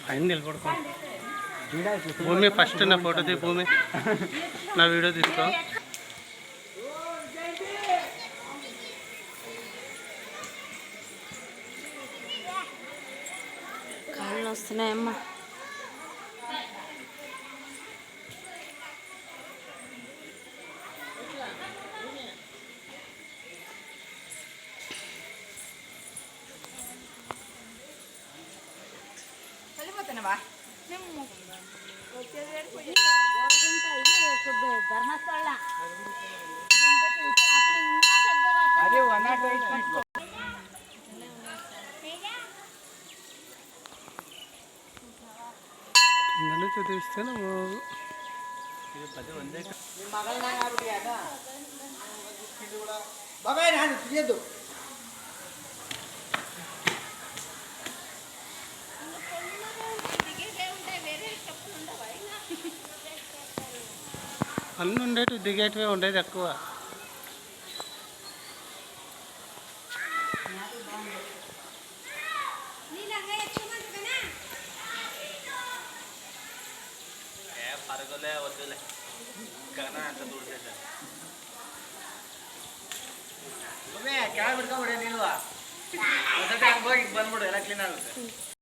పైన నిలబడుకో భూమి ఫస్ట్ నా ఫోటో తీ భూమి నా వీడియో తీసుకో కాళ్ళు వస్తున్నాయమ్మా ధర్మస్థಳ నుంచి తీస్తే అన్నీ ఉండేటివి దిగేటివే ఉండేది ఎక్కువ పరుగులే వద్దులే కానీ అంత దూరం ಕ್ಯಾಳ್ ಬಿಡ್ಕೊಂಬಿಡಿ ನಿಲ್ವಾ ಬಂದ್ಬಿಡು ಎಲ್ಲ ಕ್ಲೀನ್ ಆಗುತ್ತೆ